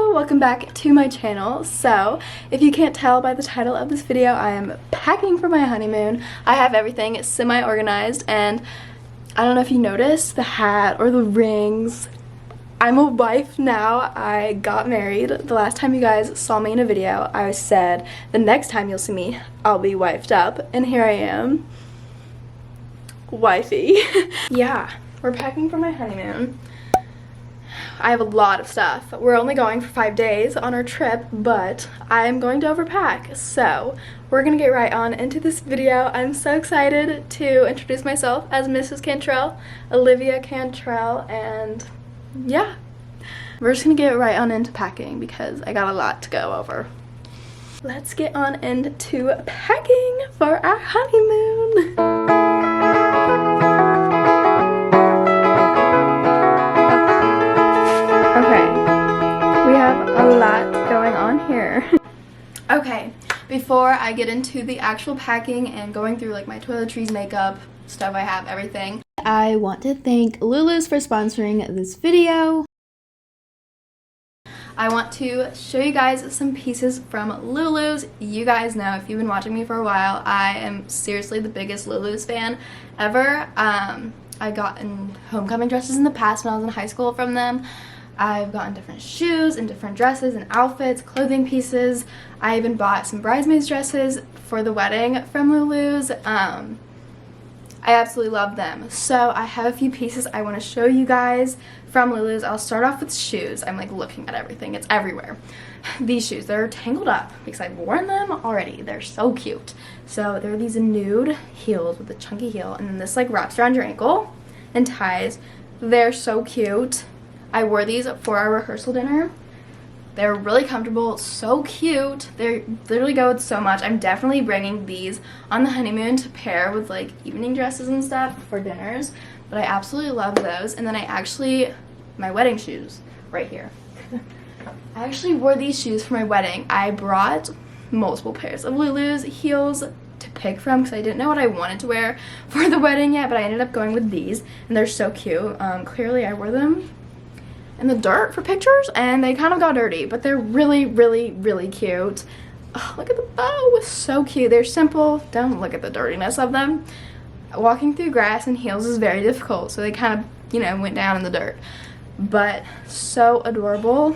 Hello, welcome back to my channel. So if you can't tell by the title of this video, I am packing for my honeymoon. I have everything semi-organized, and I don't know if you noticed the hat or the rings. I'm a wife now. I got married. The last time you guys saw me in a video, I said the next time you'll see me, I'll be wifed up, and here I am, wifey. Yeah, we're packing for my honeymoon. I have a lot of stuff. We're only going for 5 days on our trip, but I'm going to overpack. So we're gonna get right on into this video. I'm so excited to introduce myself as Mrs. Cantrell, Olivia Cantrell, and yeah. We're just gonna get right on into packing because I got a lot to go over. Let's get on into packing for our honeymoon. We have a lot going on here. Okay, before I get into the actual packing and going through like my toiletries, makeup, stuff I have, everything, I want to thank Lulus for sponsoring this video. I want to show you guys some pieces from Lulus. You guys know, if you've been watching me for a while, I am seriously the biggest Lulus fan ever. I got in homecoming dresses in the past when I was in high school from them. I've gotten different shoes and different dresses and outfits, clothing pieces. I even bought some bridesmaids dresses for the wedding from Lulus. I absolutely love them. So I have a few pieces I want to show you guys from Lulus. I'll start off with shoes. I'm like looking at everything. It's everywhere. These shoes, they're tangled up because I've worn them already. They're so cute. So they're these nude heels with a chunky heel, and then this like wraps around your ankle and ties. They're so cute. I wore these for our rehearsal dinner. They're really comfortable, so cute. They literally go with so much. I'm definitely bringing these on the honeymoon to pair with like evening dresses and stuff for dinners. But I absolutely love those. And then my wedding shoes right here. I actually wore these shoes for my wedding. I brought multiple pairs of Lulus heels to pick from because I didn't know what I wanted to wear for the wedding yet, but I ended up going with these, and they're so cute. Clearly I wore them in the dirt for pictures and they kind of got dirty, but they're really, really, really cute. Oh, look at the bow, it's so cute. They're simple. Don't look at the dirtiness of them. Walking through grass in heels is very difficult, so they kind of, you know, went down in the dirt, but so adorable.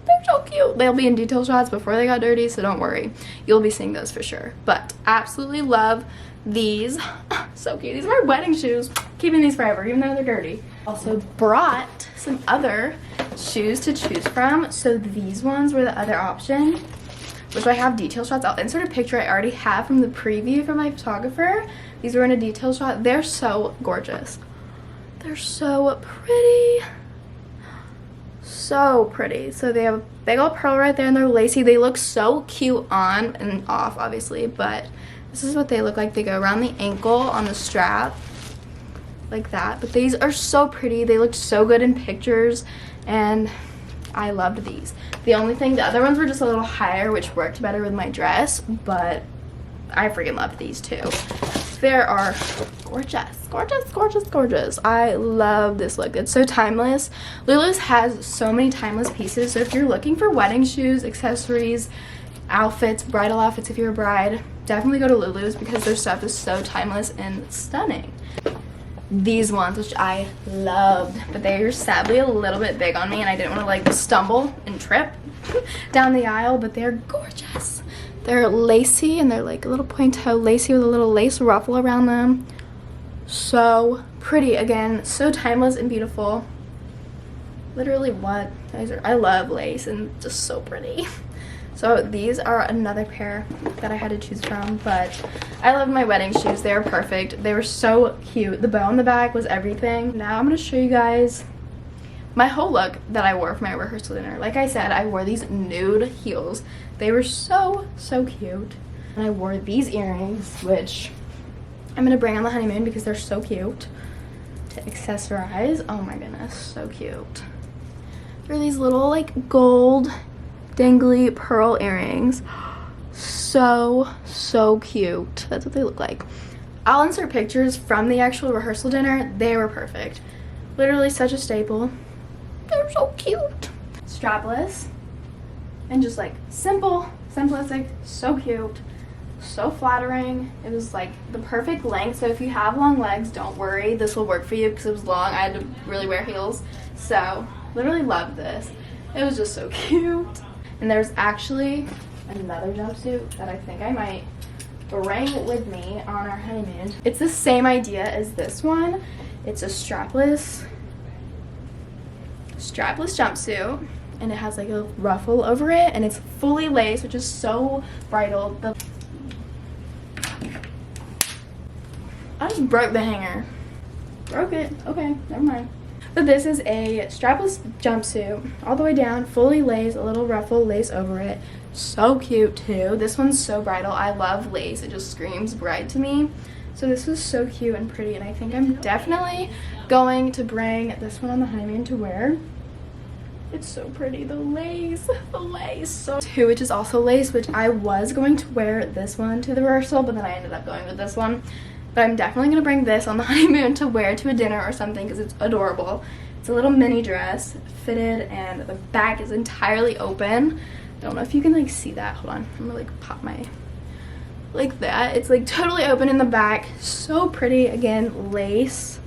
They're so cute. They'll be in detail shots before they got dirty, so don't worry, you'll be seeing those for sure. But absolutely love these. So cute. These are my wedding shoes. Keeping these forever even though they're dirty. Also brought some other shoes to choose from. So these ones were the other option, which I have detail shots. I'll insert a picture I already have from the preview from my photographer. These were in a detail shot. They're so gorgeous. They're so pretty. So pretty. So they have a big old pearl right there and they're lacy. They look so cute on and off obviously, but this is what they look like. They go around the ankle on the strap like that, but these are so pretty. They looked so good in pictures and I loved these. The other ones were just a little higher, which worked better with my dress, but I freaking loved these too. They are gorgeous, gorgeous, gorgeous, gorgeous. I love this look. It's so timeless. Lulus has so many timeless pieces, so if you're looking for wedding shoes, accessories, outfits, bridal outfits if you're a bride, definitely go to Lulus because their stuff is so timeless and stunning. These ones, which I loved, but they are sadly a little bit big on me and I didn't want to like stumble and trip down the aisle, but they're gorgeous. They're lacy and they're like a little point toe lacy with a little lace ruffle around them. So pretty. Again, so timeless and beautiful. Literally what? I love lace and just so pretty. So these are another pair that I had to choose from, but I love my wedding shoes. They were perfect. They were so cute. The bow on the back was everything. Now I'm going to show you guys my whole look that I wore for my rehearsal dinner. Like I said, I wore these nude heels. They were so, so cute. And I wore these earrings, which I'm going to bring on the honeymoon because they're so cute to accessorize. Oh my goodness, so cute. They're these little like gold dangly pearl earrings. So cute. That's what they look like. I'll insert pictures from the actual rehearsal dinner. They were perfect. Literally such a staple. They're so cute. Strapless. and just like simple, simplistic, so cute, so flattering. It was like the perfect length, so if you have long legs, don't worry, this will work for you because it was long. I had to really wear heels, so literally loved this. It was just so cute. And there's actually another jumpsuit that I think I might bring with me on our honeymoon. It's the same idea as this one. It's a strapless jumpsuit, and it has like a ruffle over it, and it's fully laced, which is so bridal. I just broke the hanger. Broke it. Okay, never mind. But this is a strapless jumpsuit, all the way down, fully laced, a little ruffle lace over it. So cute too. This one's so bridal. I love lace. It just screams bride to me. So this was so cute and pretty, and I think I'm definitely going to bring this one on the honeymoon to wear. It's so pretty. The lace. So too, which is also lace, which I was going to wear this one to the rehearsal, but then I ended up going with this one. But I'm definitely going to bring this on the honeymoon to wear to a dinner or something because it's adorable. It's a little mini dress, fitted, and the back is entirely open. I don't know if you can like see that. Hold on. I'm going to like pop my... like that. It's like totally open in the back. So pretty. Again, lace.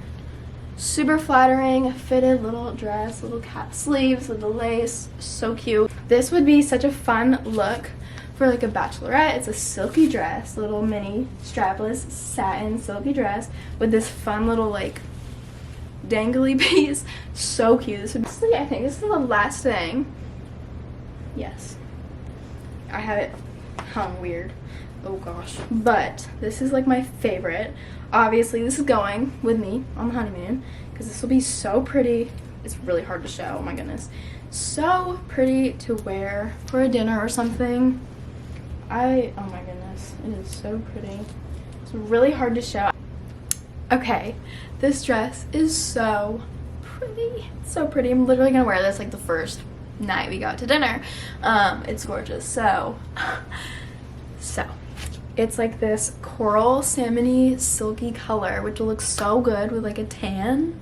Super flattering, fitted little dress, little cap sleeves with the lace. So cute. This would be such a fun look for like a bachelorette. It's a silky dress, little mini strapless satin silky dress with this fun little like dangly piece. So cute. This would be, I think this is the last thing. Yes, I have it hung weird. Oh gosh, but this is like my favorite. Obviously this is going with me on the honeymoon because this will be so pretty. It's really hard to show. Oh my goodness, so pretty to wear for a dinner or something. Oh my goodness, it is so pretty. It's really hard to show. Okay, this dress is so pretty. So pretty. I'm literally gonna wear this like the first night we got to dinner. It's gorgeous. So it's like this coral salmony silky color, which will look so good with like a tan.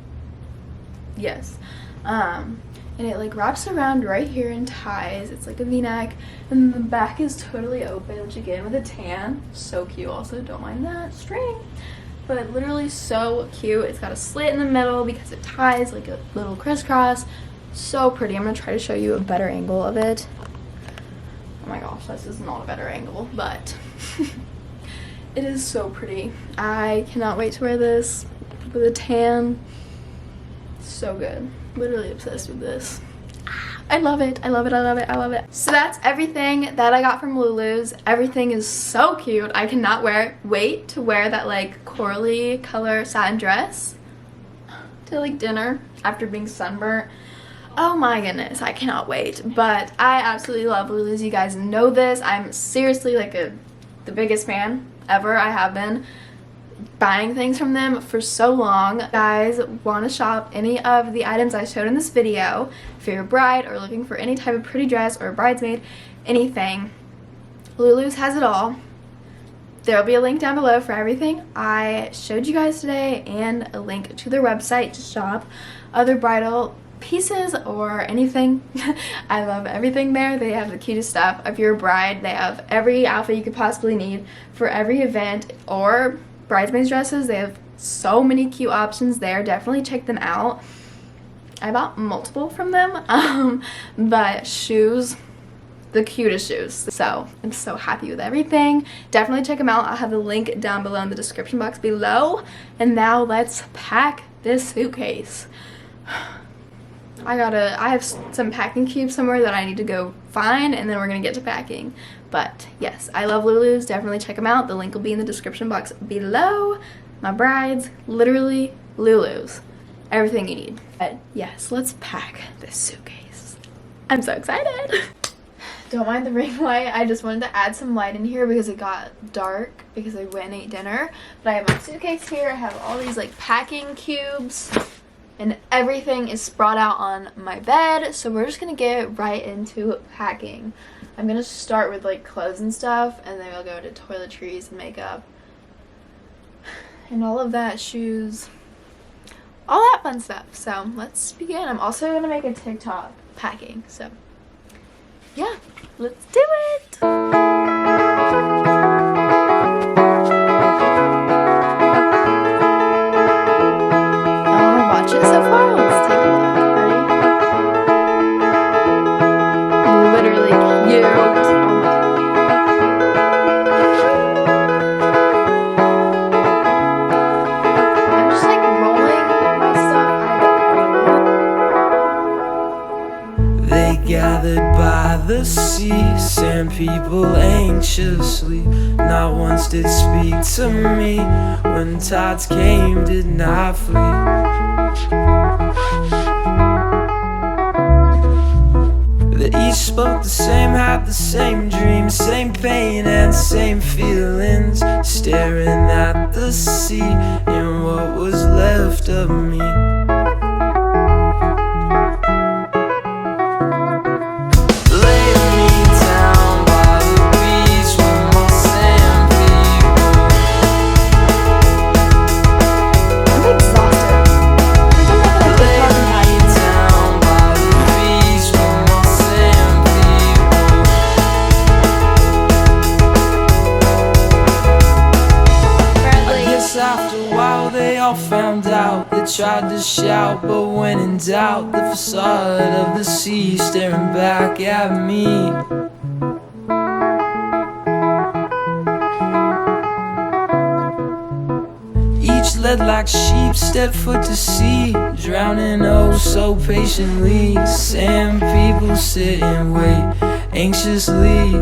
Yes. And it like wraps around right here and ties. It's like a v-neck, and the back is totally open, which again with a tan, so cute. Also, don't mind that string, but literally so cute. It's got a slit in the middle because it ties like a little crisscross. So pretty. I'm gonna try to show you a better angle of it. Oh my gosh, this is not a better angle, but it is so pretty. I cannot wait to wear this with a tan. So good. Literally obsessed with this. I love it. I love it. I love it. I love it. So that's everything that I got from Lulus. Everything is so cute. I cannot wait to wear that like corally color satin dress to like dinner after being sunburnt. Oh my goodness, I cannot wait. But I absolutely love Lulus. You guys know this. I'm seriously like the biggest fan ever. I have been buying things from them for so long. If you guys want to shop any of the items I showed in this video, if you're a bride or looking for any type of pretty dress or a bridesmaid, anything, Lulus has it all. There'll be a link down below for everything I showed you guys today, and a link to their website to shop other bridal pieces or anything. I love everything there. They have the cutest stuff. If you're a bride, they have every outfit you could possibly need for every event or bridesmaids dresses. They have so many cute options there. Definitely check them out. I bought multiple from them, but shoes, the cutest shoes. So I'm so happy with everything. Definitely check them out. I'll have the link down below in the description box below. And now let's pack this suitcase. I have some packing cubes somewhere that I need to go find, and then we're gonna get to packing. But yes, I love Lulus. Definitely check them out. The link will be in the description box below. My brides, literally Lulus. Everything you need. But yes, let's pack this suitcase. I'm so excited. Don't mind the ring light. I just wanted to add some light in here because it got dark because I went and ate dinner. But I have my suitcase here. I have all these like packing cubes, and everything is sprawled out on my bed. So we're just gonna get right into packing. I'm gonna start with like clothes and stuff, and then we'll go to toiletries and makeup and all of that, shoes, all that fun stuff. So let's begin. I'm also gonna make a TikTok packing, so yeah, let's do it. Watch it so far. Let's take a look. Ready? Literally cute. I'm just like rolling my stuff. They gathered by the sea, sand people anxiously. Not once did speak to me. When tides came, did not flee. They each spoke the same, had the same dreams, same pain and same feelings. Staring at the sea and what was left of me. Found out, they tried to shout, but when in doubt, the facade of the sea staring back at me. Each led like sheep, stepped foot to sea, drowning oh so patiently. Sand people sit and wait anxiously.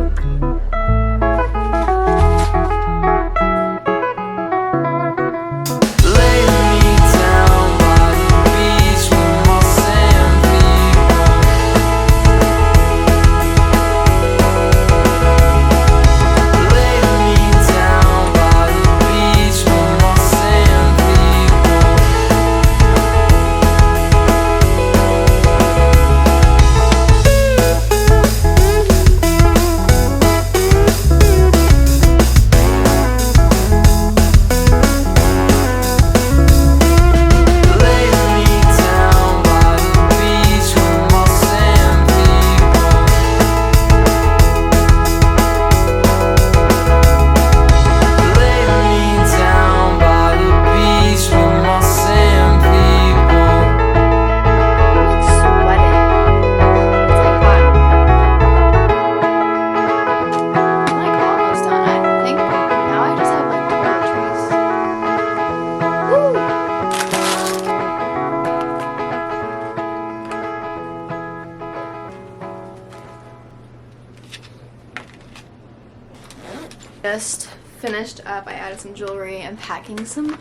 Just finished up. I added some jewelry. I'm packing some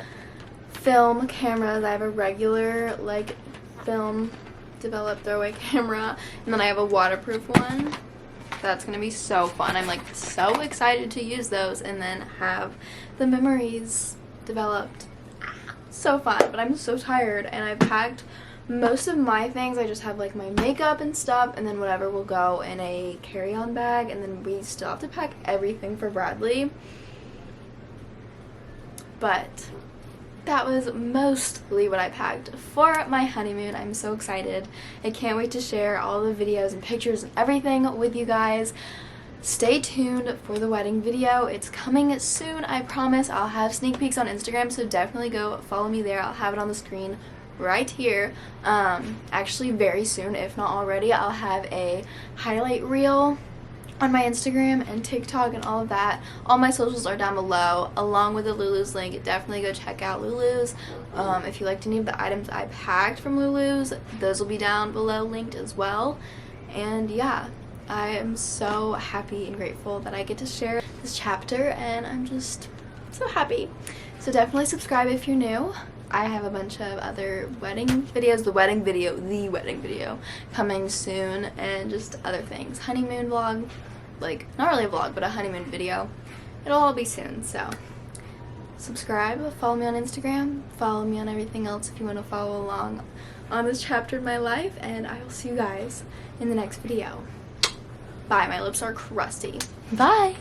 film cameras. I have a regular like film developed throwaway camera, and then I have a waterproof one. That's gonna be so fun. I'm like so excited to use those and then have the memories developed. So fun, but I'm so tired, and I packed most of my things. I just have like my makeup and stuff, and then whatever will go in a carry-on bag, and then we still have to pack everything for Bradley. But that was mostly what I packed for my honeymoon. I'm so excited. I can't wait to share all the videos and pictures and everything with you guys. Stay tuned for the wedding video. It's coming soon, I promise. I'll have sneak peeks on Instagram, so definitely go follow me there. I'll have it on the screen right here. Actually very soon, if not already, I'll have a highlight reel on my Instagram and TikTok and all of that. All my socials are down below, along with the Lulus link. Definitely go check out Lulus. If you liked any of the items I packed from Lulus, those will be down below linked as well. And yeah, I am so happy and grateful that I get to share this chapter, and I'm just so happy. So definitely subscribe if you're new. I have a bunch of other wedding videos, the wedding video coming soon, and just other things. Honeymoon vlog, like not really a vlog, but a honeymoon video. It'll all be soon, so subscribe, follow me on Instagram, follow me on everything else if you want to follow along on this chapter of my life, and I will see you guys in the next video. Bye, my lips are crusty. Bye!